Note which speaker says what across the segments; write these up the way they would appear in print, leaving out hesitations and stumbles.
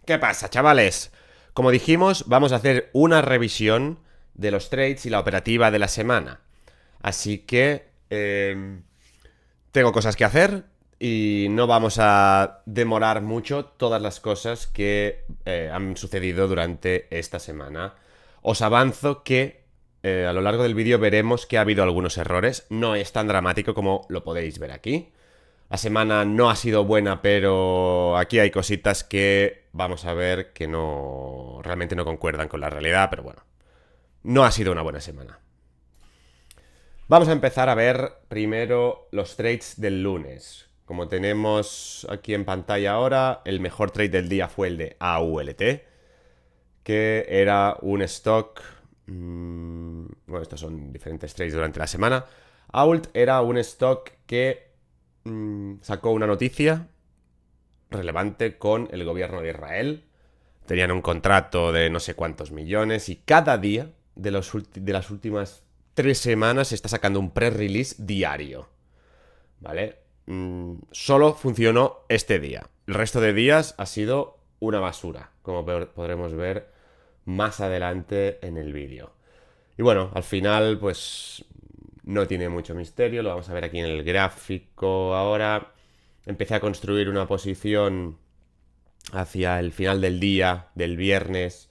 Speaker 1: ¿Qué pasa, chavales? Como dijimos, vamos a hacer una revisión de los trades y la operativa de la semana. Así que tengo cosas que hacer y no vamos a demorar mucho todas las cosas que han sucedido durante esta semana. Os avanzo que a lo largo del vídeo veremos que ha habido algunos errores. No es tan dramático como lo podéis ver aquí. La semana no ha sido buena, pero aquí hay cositas que vamos a ver que no realmente no concuerdan con la realidad, pero bueno, no ha sido una buena semana. Vamos a empezar a ver primero los trades del lunes. Como tenemos aquí en pantalla ahora, el mejor trade del día fue el de AULT, que era un stock... bueno, estos son diferentes trades durante la semana. AULT era un stock que sacó una noticia relevante con el gobierno de Israel. Tenían un contrato de no sé cuántos millones y cada día de las últimas 3 semanas se está sacando un press-release diario. ¿Vale? Solo funcionó este día. El resto de días ha sido una basura, como podremos ver más adelante en el vídeo. Y bueno, al final pues no tiene mucho misterio, lo vamos a ver aquí en el gráfico ahora. Empecé a construir una posición hacia el final del día, del viernes,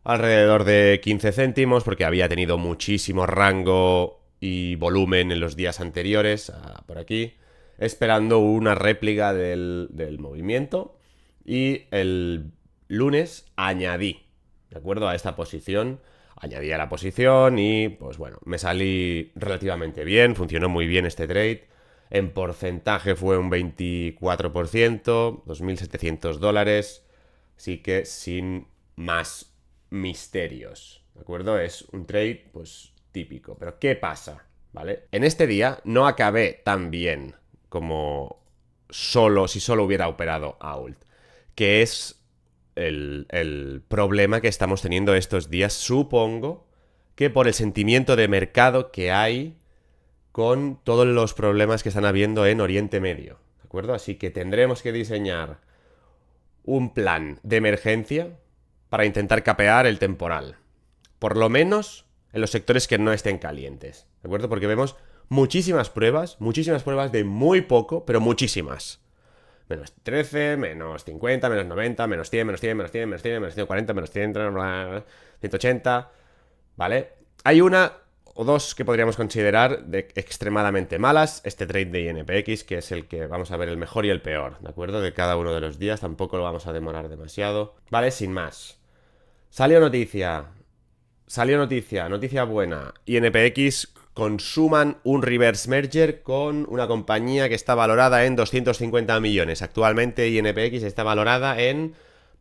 Speaker 1: alrededor de 15 céntimos, porque había tenido muchísimo rango y volumen en los días anteriores, por aquí, esperando una réplica del movimiento. Y el lunes añadí, ¿de acuerdo? A esta posición, añadí a la posición y, pues bueno, me salí relativamente bien, funcionó muy bien este trade. En porcentaje fue un 24%, $2.700, así que sin más misterios, ¿de acuerdo? Es un trade, pues, típico. Pero ¿qué pasa? ¿Vale? En este día no acabé tan bien como si solo hubiera operado AULT, que es el problema que estamos teniendo estos días, supongo que por el sentimiento de mercado que hay con todos los problemas que están habiendo en Oriente Medio, ¿de acuerdo? Así que tendremos que diseñar un plan de emergencia para intentar capear el temporal. Por lo menos en los sectores que no estén calientes, ¿de acuerdo? Porque vemos muchísimas pruebas de muy poco, pero muchísimas. Menos 13, menos 50, menos 90, menos 100, menos 100, menos 100, menos 100, menos 140, menos 100, 180, ¿vale? Hay una o dos que podríamos considerar de extremadamente malas. Este trade de INPX, que es el que vamos a ver el mejor y el peor, ¿de acuerdo? De cada uno de los días, tampoco lo vamos a demorar demasiado. Vale, sin más. Noticia buena. INPX consuman un reverse merger con una compañía que está valorada en 250 millones. Actualmente INPX está valorada en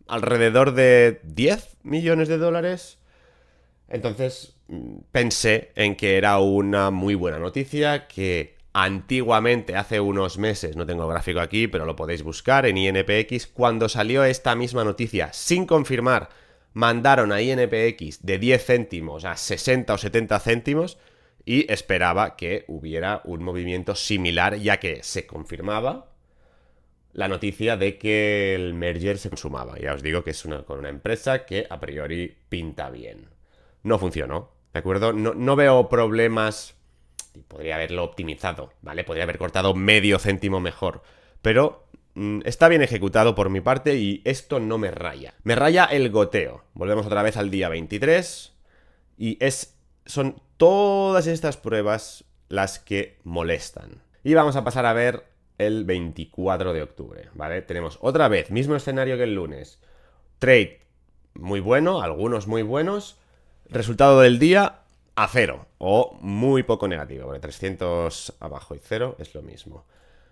Speaker 1: alrededor de 10 millones de dólares. Entonces pensé en que era una muy buena noticia, que antiguamente, hace unos meses, no tengo el gráfico aquí, pero lo podéis buscar en INPX, cuando salió esta misma noticia sin confirmar, mandaron a INPX de 10 céntimos a 60 o 70 céntimos y esperaba que hubiera un movimiento similar, ya que se confirmaba la noticia de que el merger se consumaba. Ya os digo que es con una empresa que a priori pinta bien. No funcionó, ¿de acuerdo? No veo problemas. Podría haberlo optimizado, ¿vale? Podría haber cortado medio céntimo mejor. Pero está bien ejecutado por mi parte y esto no me raya. Me raya el goteo. Volvemos otra vez al día 23. Y son todas estas pruebas las que molestan. Y vamos a pasar a ver el 24 de octubre, ¿vale? Tenemos otra vez, mismo escenario que el lunes. Trade muy bueno, algunos muy buenos. Resultado del día, a 0 o muy poco negativo, porque 300 abajo y 0 es lo mismo.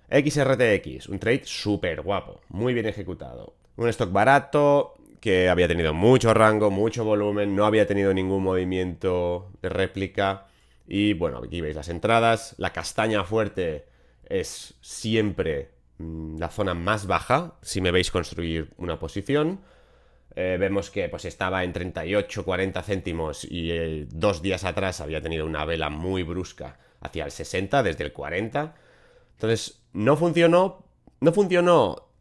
Speaker 1: XRTX, un trade súper guapo, muy bien ejecutado. Un stock barato que había tenido mucho rango, mucho volumen, no había tenido ningún movimiento de réplica. Y bueno, aquí veis las entradas. La castaña fuerte es siempre la zona más baja, si me veis construir una posición. Vemos que pues estaba en 38, 40 céntimos y 2 días atrás había tenido una vela muy brusca hacia el 60, desde el 40. Entonces, no funcionó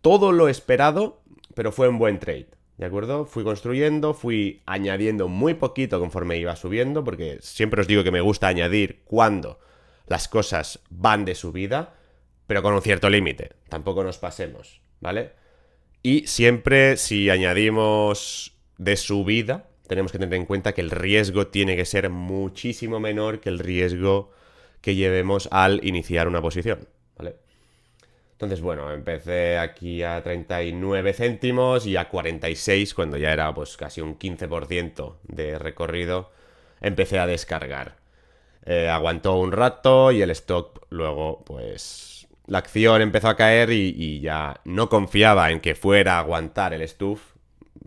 Speaker 1: todo lo esperado, pero fue un buen trade, ¿De acuerdo? Fui construyendo, fui añadiendo muy poquito conforme iba subiendo, porque siempre os digo que me gusta añadir cuando las cosas van de subida, pero con un cierto límite. Tampoco nos pasemos, ¿vale? Y siempre si añadimos de subida, tenemos que tener en cuenta que el riesgo tiene que ser muchísimo menor que el riesgo que llevemos al iniciar una posición, ¿vale? Entonces, bueno, empecé aquí a 39 céntimos y a 46, cuando ya era pues casi un 15% de recorrido, empecé a descargar. Aguantó un rato y el stock luego, pues, la acción empezó a caer y ya no confiaba en que fuera a aguantar el stuff.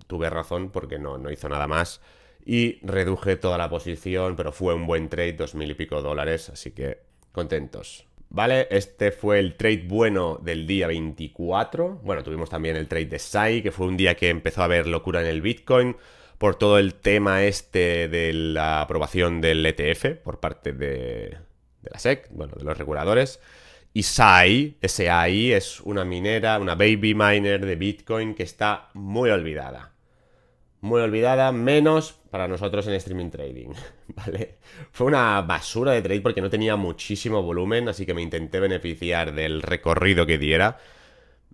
Speaker 1: Tuve razón porque no hizo nada más. Y reduje toda la posición, pero fue un buen trade, 2000 y pico dólares, así que contentos. Vale, este fue el trade bueno del día 24. Bueno, tuvimos también el trade de SAI, que fue un día que empezó a haber locura en el Bitcoin por todo el tema este de la aprobación del ETF por parte de la SEC, bueno, de los reguladores. Y SAI, SAI, es una minera, una baby miner de Bitcoin que está muy olvidada. Muy olvidada, menos para nosotros en streaming trading, ¿vale? Fue una basura de trade porque no tenía muchísimo volumen, así que me intenté beneficiar del recorrido que diera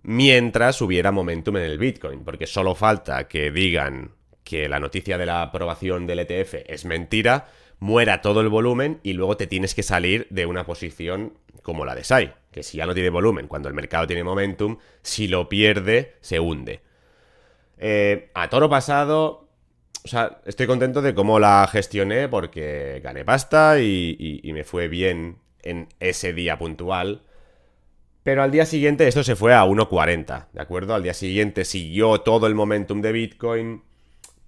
Speaker 1: mientras hubiera momentum en el Bitcoin, porque solo falta que digan que la noticia de la aprobación del ETF es mentira, muera todo el volumen y luego te tienes que salir de una posición como la de SAI, que si ya no tiene volumen cuando el mercado tiene momentum, si lo pierde, se hunde. A toro pasado, o sea, estoy contento de cómo la gestioné porque gané pasta y me fue bien en ese día puntual. Pero al día siguiente esto se fue a 1.40, ¿de acuerdo? Al día siguiente siguió todo el momentum de Bitcoin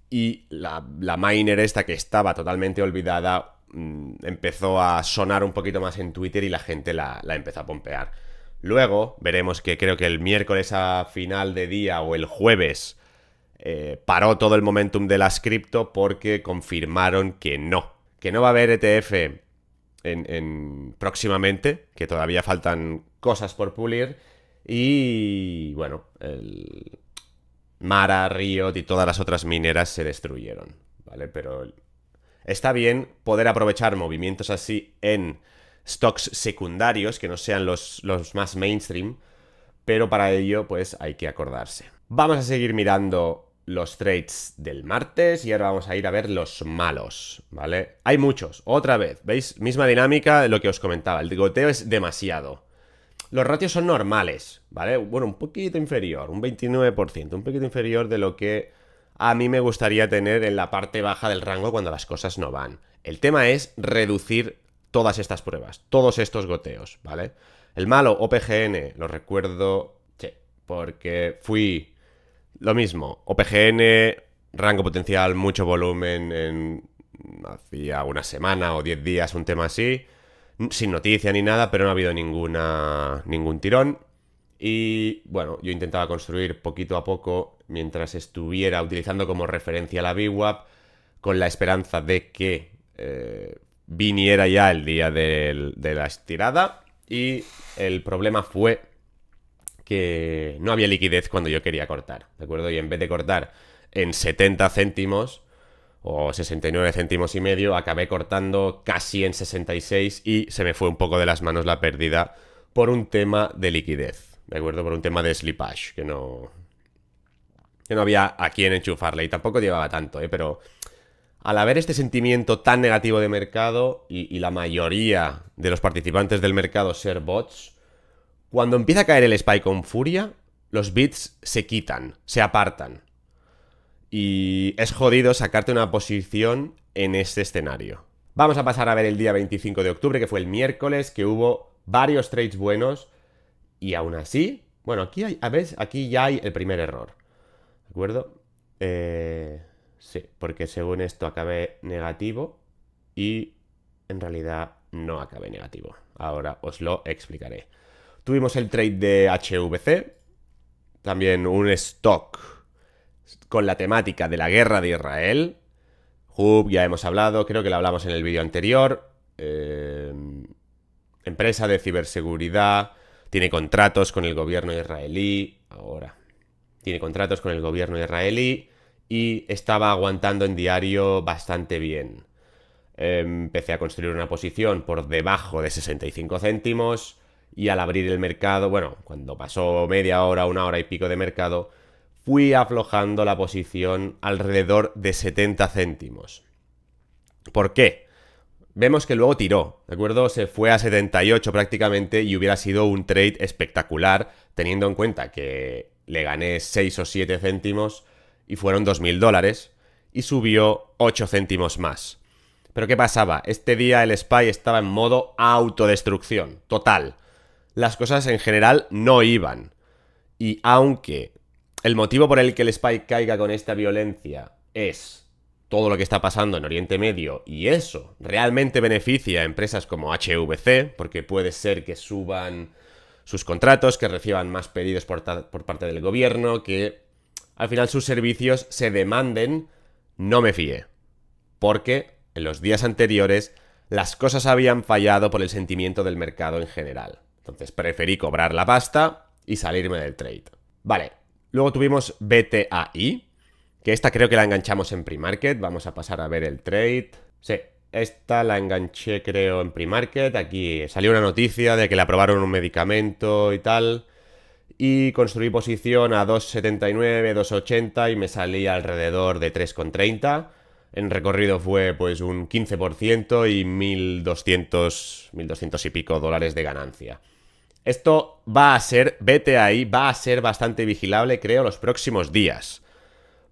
Speaker 1: y la miner esta que estaba totalmente olvidada empezó a sonar un poquito más en Twitter y la gente la empezó a pompear. Luego veremos que creo que el miércoles a final de día o el jueves paró todo el momentum de las cripto porque confirmaron que no va a haber ETF próximamente, que todavía faltan cosas por pulir. Y bueno, el Mara, Riot y todas las otras mineras se destruyeron, ¿vale? Pero está bien poder aprovechar movimientos así en stocks secundarios, que no sean los más mainstream, pero para ello pues hay que acordarse. Vamos a seguir mirando los trades del martes y ahora vamos a ir a ver los malos, ¿vale? Hay muchos, otra vez, ¿veis? Misma dinámica de lo que os comentaba, el goteo es demasiado. Los ratios son normales, ¿vale? Bueno, un poquito inferior, un 29%, un poquito inferior de lo que a mí me gustaría tener en la parte baja del rango cuando las cosas no van. El tema es reducir todas estas pruebas, todos estos goteos, ¿vale? El malo OPGN, lo recuerdo, sí, porque fui lo mismo, OPGN, rango potencial, mucho volumen hacía una semana o 10 días, un tema así, sin noticia ni nada, pero no ha habido ningún tirón. Y bueno, yo intentaba construir poquito a poco mientras estuviera utilizando como referencia la VWAP con la esperanza de que viniera ya el día de la estirada. Y el problema fue que no había liquidez cuando yo quería cortar, ¿de acuerdo? Y en vez de cortar en 70 céntimos o 69 céntimos y medio, acabé cortando casi en 66 y se me fue un poco de las manos la pérdida por un tema de liquidez, ¿de acuerdo? Por un tema de slippage, que no había a quién enchufarle y tampoco llevaba tanto, pero al haber este sentimiento tan negativo de mercado y la mayoría de los participantes del mercado ser bots, cuando empieza a caer el SPY con furia, los bits se quitan, se apartan. Y es jodido sacarte una posición en este escenario. Vamos a pasar a ver el día 25 de octubre, que fue el miércoles, que hubo varios trades buenos. Y aún así, bueno, aquí ya hay el primer error. ¿De acuerdo? Sí, porque según esto acabé negativo y en realidad no acabé negativo. Ahora os lo explicaré. Tuvimos el trade de HVC, también un stock con la temática de la guerra de Israel. Hub, ya hemos hablado, creo que lo hablamos en el vídeo anterior. Empresa de ciberseguridad, tiene contratos con el gobierno israelí. Ahora, tiene contratos con el gobierno israelí y estaba aguantando en diario bastante bien. Empecé a construir una posición por debajo de 65 céntimos y al abrir el mercado, bueno, cuando pasó media hora, una hora y pico de mercado, fui aflojando la posición alrededor de 70 céntimos. ¿Por qué? Vemos que luego tiró, ¿de acuerdo? Se fue a 78 prácticamente y hubiera sido un trade espectacular, teniendo en cuenta que le gané 6 o 7 céntimos y fueron $2000 y subió 8 céntimos más. Pero ¿qué pasaba? Este día el SPY estaba en modo autodestrucción, total. Las cosas en general no iban. Y aunque el motivo por el que el SPY caiga con esta violencia es todo lo que está pasando en Oriente Medio y eso realmente beneficia a empresas como HVC, porque puede ser que suban sus contratos, que reciban más pedidos por parte del gobierno, que al final sus servicios se demanden, no me fié. Porque en los días anteriores las cosas habían fallado por el sentimiento del mercado en general. Entonces preferí cobrar la pasta y salirme del trade. Vale, luego tuvimos BTAI, que esta creo que la enganchamos en pre-market. Vamos a pasar a ver el trade. Sí, esta la enganché creo en pre-market. Aquí salió una noticia de que le aprobaron un medicamento y tal. Y construí posición a 2,79, 2,80 y me salí alrededor de 3,30. En recorrido fue pues un 15% y 1.200 y pico dólares de ganancia. Esto va a ser, vete ahí, va a ser bastante vigilable creo los próximos días.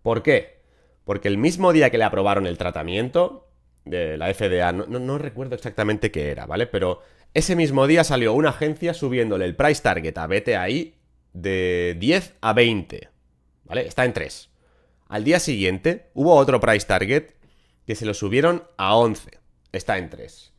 Speaker 1: ¿Por qué? Porque el mismo día que le aprobaron el tratamiento de la FDA, no recuerdo exactamente qué era, ¿vale? Pero ese mismo día salió una agencia subiéndole el price target a BTI de 10 a 20, ¿vale? Está en 3. Al día siguiente hubo otro price target que se lo subieron a 11. Está en 3.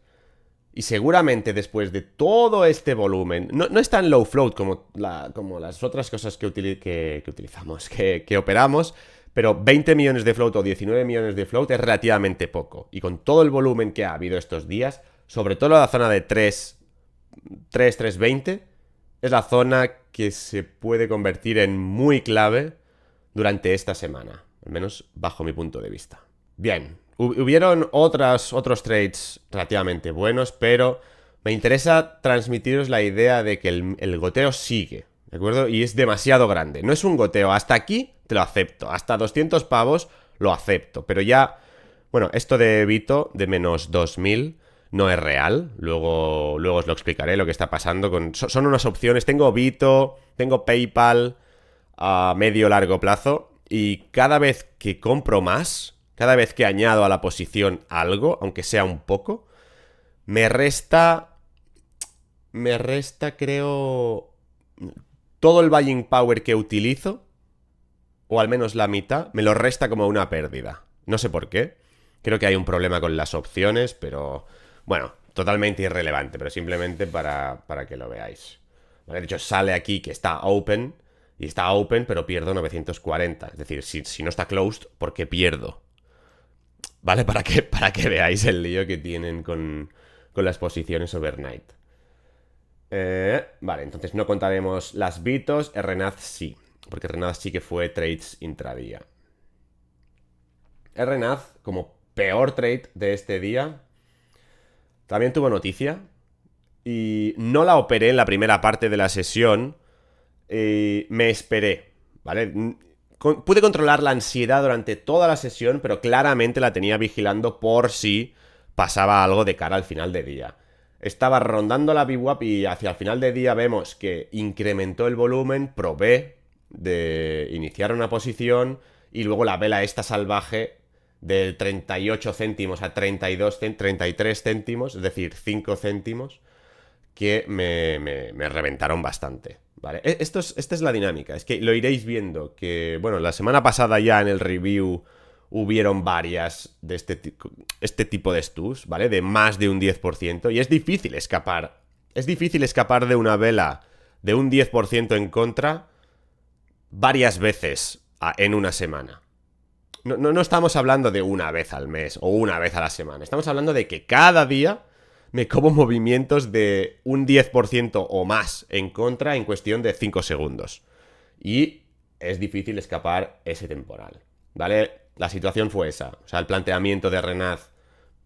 Speaker 1: Y seguramente después de todo este volumen, no es tan low float como las otras cosas que utilizamos, que operamos, pero 20 millones de float o 19 millones de float es relativamente poco. Y con todo el volumen que ha habido estos días, sobre todo la zona de 3,20, es la zona que se puede convertir en muy clave durante esta semana, al menos bajo mi punto de vista. Bien, hubieron otros trades relativamente buenos, pero me interesa transmitiros la idea de que el goteo sigue, ¿de acuerdo? Y es demasiado grande. No es un goteo, hasta aquí te lo acepto, hasta 200 pavos lo acepto, pero ya, bueno, esto de Bito de menos 2000 no es real, luego os lo explicaré lo que está pasando. Son unas opciones, tengo Bito, tengo PayPal a medio largo plazo y cada vez que compro más, cada vez que añado a la posición algo, aunque sea un poco, me resta creo todo el buying power que utilizo, o al menos la mitad, me lo resta como una pérdida. No sé por qué. Creo que hay un problema con las opciones, pero bueno, totalmente irrelevante, pero simplemente para que lo veáis. Vale, de hecho, sale aquí que está open, y está open, pero pierdo 940. Es decir, si no está closed, ¿por qué pierdo? ¿Vale? Para que veáis el lío que tienen con las posiciones overnight. Vale, entonces no contaremos las Bitos, RNAZ sí, porque RNAZ sí que fue trades intradía. RNAZ, como peor trade de este día, también tuvo noticia y no la operé en la primera parte de la sesión. Me esperé, ¿vale? Pude controlar la ansiedad durante toda la sesión, pero claramente la tenía vigilando por si pasaba algo de cara al final de día. Estaba rondando la VWAP y hacia el final de día vemos que incrementó el volumen, probé de iniciar una posición y luego la vela esta salvaje de 38 céntimos a 33 céntimos, es decir, 5 céntimos, que me reventaron bastante. ¿Vale? Esta es la dinámica, es que lo iréis viendo, que bueno, la semana pasada ya en el review hubieron varias de este tipo de stus, ¿vale? De más de un 10%, y es difícil escapar. Es difícil escapar de una vela de un 10% en contra varias veces en una semana. No estamos hablando de una vez al mes o una vez a la semana, estamos hablando de que cada día me como movimientos de un 10% o más en contra en cuestión de 5 segundos. Y es difícil escapar ese temporal. ¿vale? La situación fue esa. O sea, el planteamiento de Renaz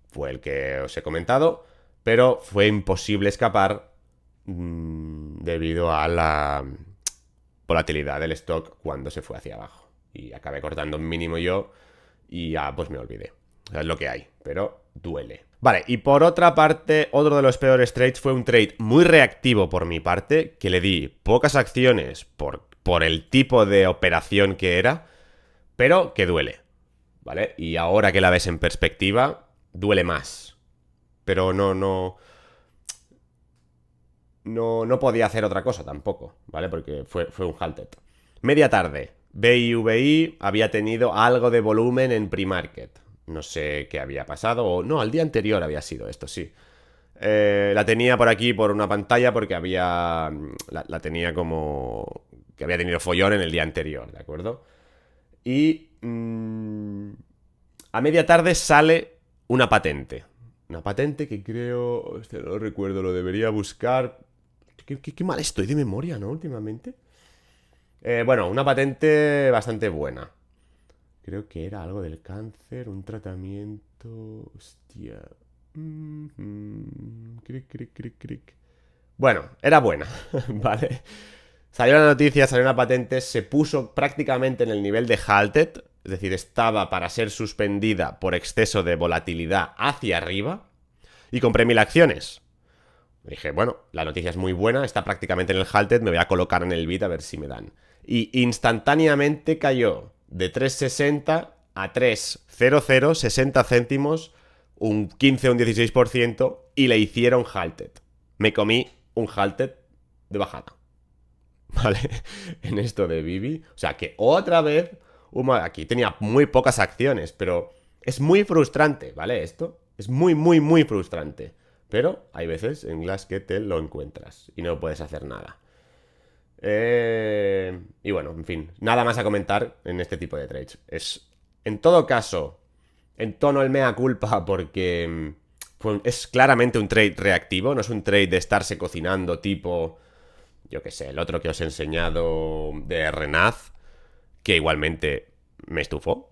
Speaker 1: fue el que os he comentado, pero fue imposible escapar debido a la volatilidad del stock cuando se fue hacia abajo. Y acabé cortando un mínimo yo y ya pues me olvidé. O sea, es lo que hay, pero duele. Vale, y por otra parte, otro de los peores trades fue un trade muy reactivo por mi parte, que le di pocas acciones por el tipo de operación que era, pero que duele, ¿vale? Y ahora que la ves en perspectiva, duele más. Pero no podía hacer otra cosa tampoco, ¿vale? Porque fue un halted. Media tarde, BIVI había tenido algo de volumen en pre-market. No sé qué había pasado, o no, al día anterior había sido esto, sí. La tenía por aquí, por una pantalla, porque había... La tenía como... que había tenido follón en el día anterior, ¿de acuerdo? Y... a media tarde sale una patente. Una patente que creo... Hostia, no lo recuerdo, lo debería buscar. Qué mal estoy de memoria, ¿no? Últimamente. Bueno, una patente bastante buena. Creo que era algo del cáncer, un tratamiento... Hostia. Cric, cric, cric, cric. Bueno, era buena, ¿vale? Salió la noticia, salió una patente, se puso prácticamente en el nivel de halted, es decir, estaba para ser suspendida por exceso de volatilidad hacia arriba, y compré 1000 acciones. Dije, bueno, la noticia es muy buena, está prácticamente en el halted, me voy a colocar en el bid a ver si me dan. Y instantáneamente cayó de 3,60 a 3,00, 60 céntimos, un 15 o un 16%, y le hicieron halted. Me comí un halted de bajada. ¿Vale? En esto de Bibi. O sea que otra vez, aquí tenía muy pocas acciones, pero es muy frustrante, ¿vale? Esto es muy, muy, muy frustrante. Pero hay veces en las que te lo encuentras y no puedes hacer nada. Y bueno, en fin, nada más a comentar en este tipo de trades. Es, en todo caso, en tono el mea culpa porque es claramente un trade reactivo, no es un trade de estarse cocinando tipo, yo qué sé, el otro que os he enseñado de Renaz, que igualmente me estufó.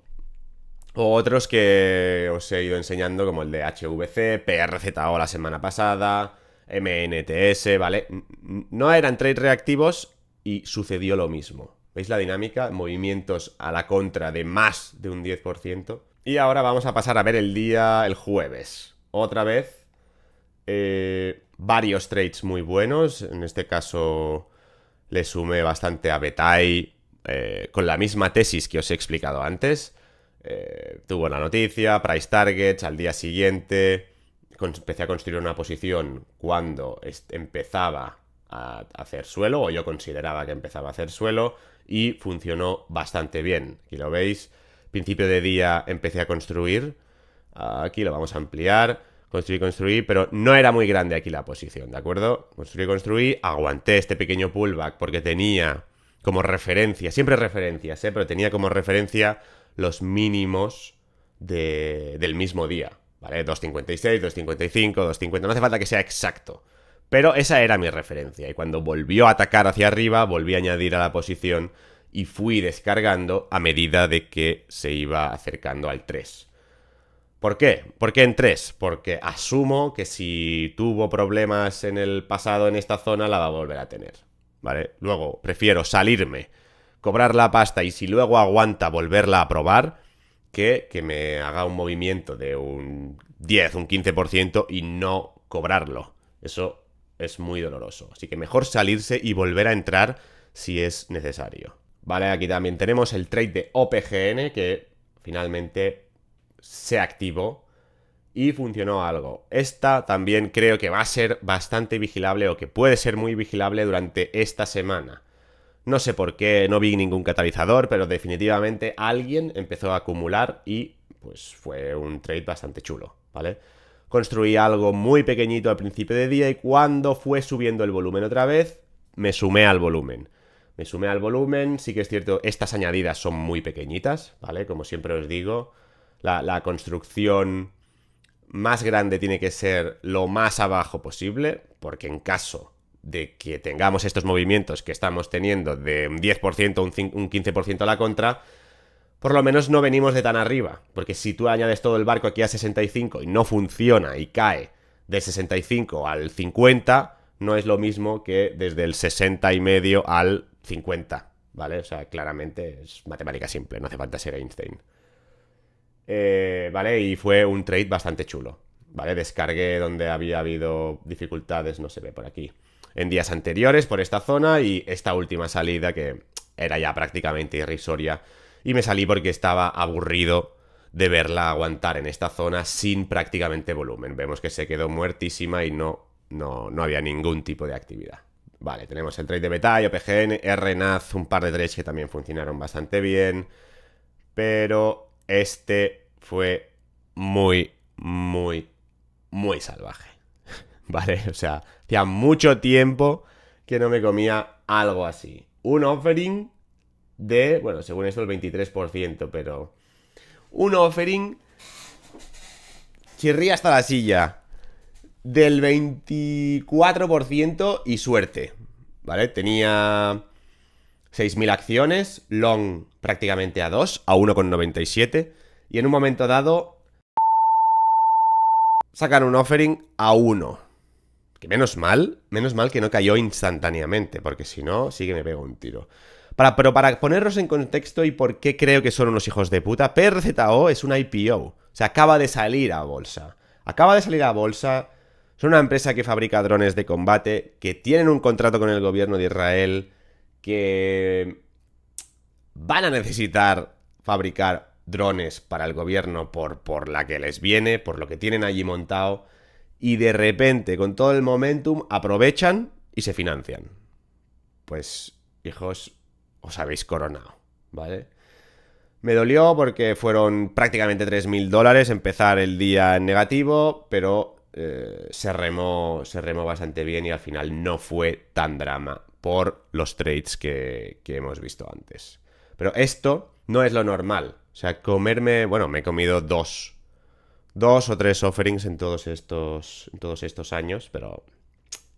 Speaker 1: O otros que os he ido enseñando, como el de HVC, PRZO la semana pasada, MNTS, ¿vale? No eran trades reactivos y sucedió lo mismo. ¿Veis la dinámica? Movimientos a la contra de más de un 10%. Y ahora vamos a pasar a ver el jueves. Otra vez, varios trades muy buenos. En este caso le sumé bastante a Betai, con la misma tesis que os he explicado antes. Tuvo la noticia, price targets, al día siguiente empecé a construir una posición cuando empezaba a hacer suelo, o yo consideraba que empezaba a hacer suelo, y funcionó bastante bien. Aquí lo veis, principio de día empecé a construir, aquí lo vamos a ampliar, construí, pero no era muy grande aquí la posición, ¿de acuerdo? Construí, aguanté este pequeño pullback porque tenía como referencia, siempre referencias, pero tenía como referencia los mínimos del mismo día, ¿vale? 2.56, 2.55, 2.50, no hace falta que sea exacto. Pero esa era mi referencia, y cuando volvió a atacar hacia arriba, volví a añadir a la posición y fui descargando a medida de que se iba acercando al 3. ¿Por qué? ¿Por qué en 3? Porque asumo que si tuvo problemas en el pasado en esta zona, la va a volver a tener, ¿vale? Luego, prefiero salirme, cobrar la pasta y si luego aguanta volverla a probar, que me haga un movimiento de un 10, un 15% y no cobrarlo. Eso es muy doloroso. Así que mejor salirse y volver a entrar si es necesario. Vale, aquí también tenemos el trade de OPGN que finalmente se activó y funcionó algo. Esta también creo que va a ser bastante vigilable, o que puede ser muy vigilable durante esta semana. No sé por qué, no vi ningún catalizador, pero definitivamente alguien empezó a acumular y pues fue un trade bastante chulo, ¿vale? Construí algo muy pequeñito al principio de día y cuando fue subiendo el volumen otra vez, me sumé al volumen. Sí que es cierto, estas añadidas son muy pequeñitas, ¿vale? Como siempre os digo, la construcción más grande tiene que ser lo más abajo posible, porque en caso de que tengamos estos movimientos que estamos teniendo de un 10%, un 15% a la contra, por lo menos no venimos de tan arriba. Porque si tú añades todo el barco aquí a 65 y no funciona y cae de 65 al 50, no es lo mismo que desde el 60 y medio al 50, ¿vale? O sea, claramente es matemática simple, no hace falta ser Einstein. ¿Vale? Y fue un trade bastante chulo, ¿vale? Descargué donde había habido dificultades, no se ve por aquí, en días anteriores por esta zona, y esta última salida que era ya prácticamente irrisoria, y me salí porque estaba aburrido de verla aguantar en esta zona sin prácticamente volumen. Vemos que se quedó muertísima y no había ningún tipo de actividad. Vale, tenemos el trade de Betai, OPGN, RNAZ, un par de trades que también funcionaron bastante bien, pero este fue muy, muy, muy salvaje. ¿Vale? O sea, hacía mucho tiempo que no me comía algo así. Un offering de, bueno, según esto el 23%, pero un offering, chirría hasta la silla, del 24% y suerte, ¿vale? Tenía 6.000 acciones, long prácticamente a 2, a 1,97, y en un momento dado sacan un offering a 1. Que menos mal que no cayó instantáneamente, porque si no, sí que me pego un tiro. Pero para ponernos en contexto y por qué creo que son unos hijos de puta, PRZO es una IPO. O sea, acaba de salir a bolsa. Acaba de salir a bolsa. Son una empresa que fabrica drones de combate, que tienen un contrato con el gobierno de Israel, que van a necesitar fabricar drones para el gobierno por la que les viene, por lo que tienen allí montado. Y de repente, con todo el momentum, aprovechan y se financian. Pues, hijos, os habéis coronado, ¿vale? Me dolió porque fueron prácticamente $3.000 empezar el día en negativo, pero se remó bastante bien y al final no fue tan drama por los trades que hemos visto antes. Pero esto no es lo normal. O sea, me he comido dos o tres offerings en todos estos años, pero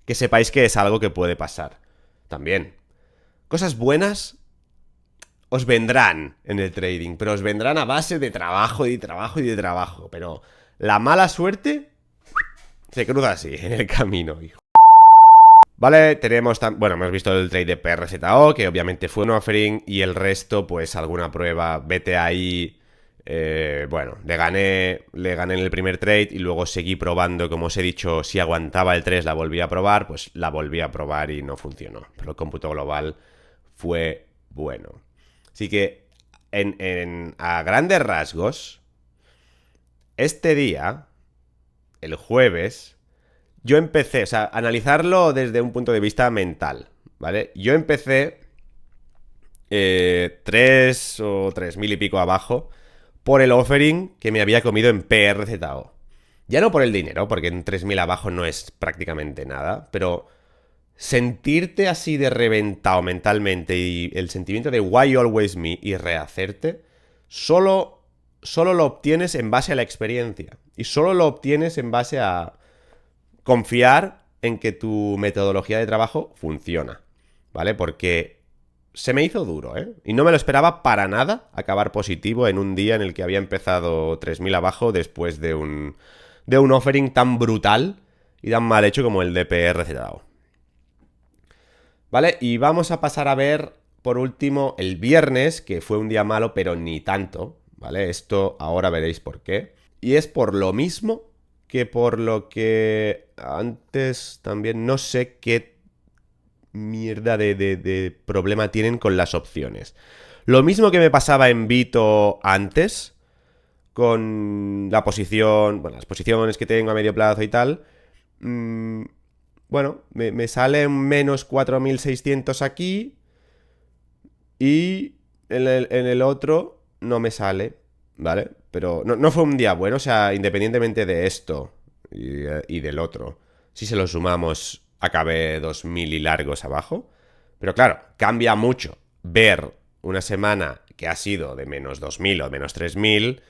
Speaker 1: que sepáis que es algo que puede pasar. También, cosas buenas os vendrán en el trading, pero os vendrán a base de trabajo y de trabajo y de trabajo. Pero la mala suerte se cruza así en el camino, hijo. Vale, hemos visto el trade de PRZO, que obviamente fue un offering, y el resto, pues alguna prueba, vete ahí. Le gané en el primer trade y luego seguí probando, como os he dicho, si aguantaba el 3 la volví a probar, pues la volví a probar y no funcionó. Pero el cómputo global fue bueno. Así que, a grandes rasgos, este día, el jueves, yo empecé, o sea, analizarlo desde un punto de vista mental, ¿vale? Yo empecé 3 o 3.000 y pico abajo por el offering que me había comido en PRZO. Ya no por el dinero, porque en 3.000 abajo no es prácticamente nada, pero sentirte así de reventado mentalmente y el sentimiento de why always me y rehacerte, solo lo obtienes en base a la experiencia. Y solo lo obtienes en base a confiar en que tu metodología de trabajo funciona, ¿vale? Porque se me hizo duro, ¿eh? Y no me lo esperaba para nada acabar positivo en un día en el que había empezado 3.000 abajo después de un offering tan brutal y tan mal hecho como el de PRZO. ¿Vale? Y vamos a pasar a ver, por último, el viernes, que fue un día malo, pero ni tanto, ¿vale? Esto ahora veréis por qué. Y es por lo mismo que por lo que antes también no sé qué mierda de problema tienen con las opciones. Lo mismo que me pasaba en Bito antes, con la posición, bueno, las posiciones que tengo a medio plazo y tal. Bueno, me sale un menos 4.600 aquí y en el otro no me sale, ¿vale? Pero no fue un día bueno, o sea, independientemente de esto y del otro, si se lo sumamos, acabé 2.000 y largos abajo. Pero claro, cambia mucho ver una semana que ha sido de menos 2.000 o menos 3.000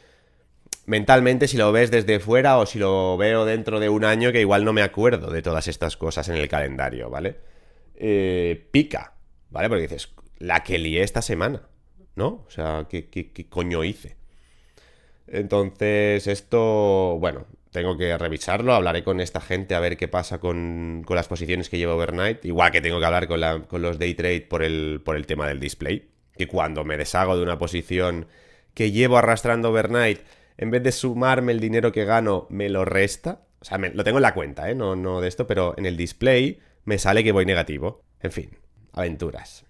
Speaker 1: mentalmente, si lo ves desde fuera o si lo veo dentro de un año, que igual no me acuerdo de todas estas cosas en el calendario, ¿vale? Pica, ¿vale? Porque dices, la que lié esta semana. ¿no? O sea, ¿qué coño hice? Entonces, esto, bueno, tengo que revisarlo. Hablaré con esta gente a ver qué pasa con las posiciones que llevo overnight. Igual que tengo que hablar con los day trade por el tema del display. Que cuando me deshago de una posición que llevo arrastrando overnight, en vez de sumarme el dinero que gano, me lo resta. O sea, lo tengo en la cuenta, ¿eh? No de esto, pero en el display me sale que voy negativo. En fin, aventuras.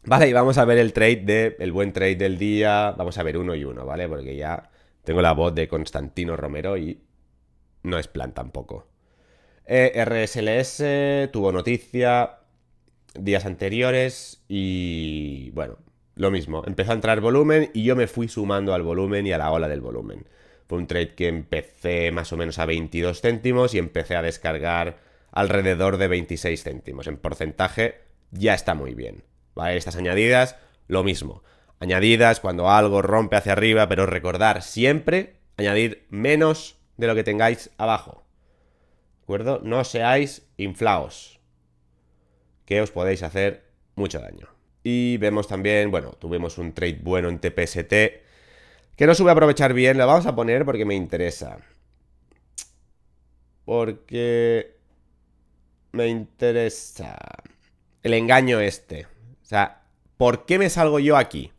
Speaker 1: Vale, y vamos a ver el buen trade del día. Vamos a ver uno y uno, ¿vale? Porque ya tengo la voz de Constantino Romero y no es plan tampoco. RSLS tuvo noticia días anteriores y bueno, lo mismo. Empezó a entrar volumen y yo me fui sumando al volumen y a la ola del volumen. Fue un trade que empecé más o menos a 22 céntimos y empecé a descargar alrededor de 26 céntimos. En porcentaje ya está muy bien. ¿Vale? Estas añadidas, lo mismo. Añadidas cuando algo rompe hacia arriba, pero recordar siempre añadir menos de lo que tengáis abajo. ¿De acuerdo? No seáis inflaos, que os podéis hacer mucho daño. Y vemos también, bueno, tuvimos un trade bueno en TPST, que no supe aprovechar bien, lo vamos a poner porque me interesa. Porque me interesa el engaño este. O sea, ¿por qué me salgo yo aquí?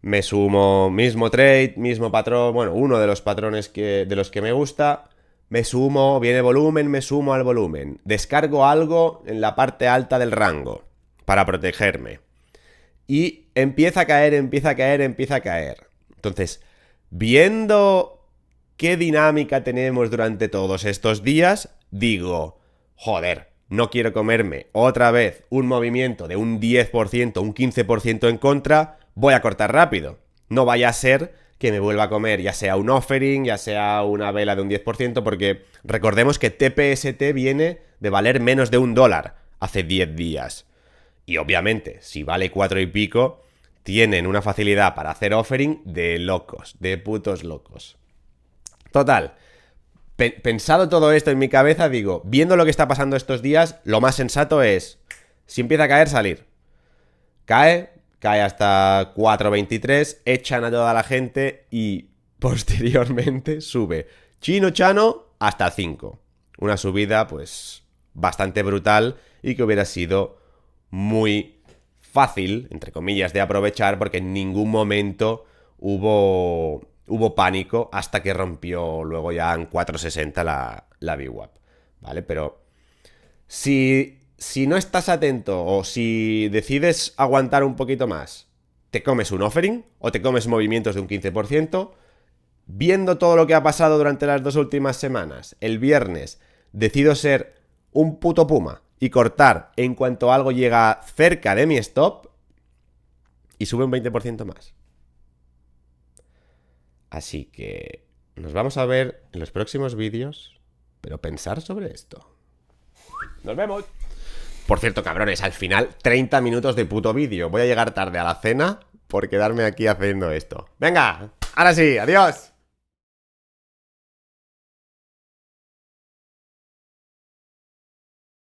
Speaker 1: Me sumo, mismo trade, mismo patrón, bueno, uno de los patrones de los que me gusta. Me sumo, viene volumen, me sumo al volumen. Descargo algo en la parte alta del rango para protegerme. Y empieza a caer, empieza a caer, empieza a caer. Entonces, viendo qué dinámica tenemos durante todos estos días, digo, joder, no quiero comerme otra vez un movimiento de un 10%, un 15% en contra, voy a cortar rápido. No vaya a ser que me vuelva a comer ya sea un offering, ya sea una vela de un 10%, porque recordemos que TPST viene de valer menos de $1 hace 10 días. Y obviamente, si vale 4 y pico, tienen una facilidad para hacer offering de locos, de putos locos. Total, pensado todo esto en mi cabeza, digo, viendo lo que está pasando estos días, lo más sensato es, si empieza a caer, salir. Cae hasta 4.23, echan a toda la gente y posteriormente sube Chino Chano hasta 5. Una subida, pues, bastante brutal y que hubiera sido muy fácil, entre comillas, de aprovechar porque en ningún momento hubo pánico hasta que rompió luego ya en 4.60 la VWAP, ¿vale? Pero si no estás atento o si decides aguantar un poquito más, te comes un offering o te comes movimientos de un 15%, viendo todo lo que ha pasado durante las 2 últimas semanas, el viernes decido ser un puto puma y cortar en cuanto algo llega cerca de mi stop y sube un 20% más. Así que nos vamos a ver en los próximos vídeos, pero pensar sobre esto. ¡Nos vemos! Por cierto, cabrones, al final 30 minutos de puto vídeo. Voy a llegar tarde a la cena por quedarme aquí haciendo esto. ¡Venga! ¡Ahora sí! ¡Adiós!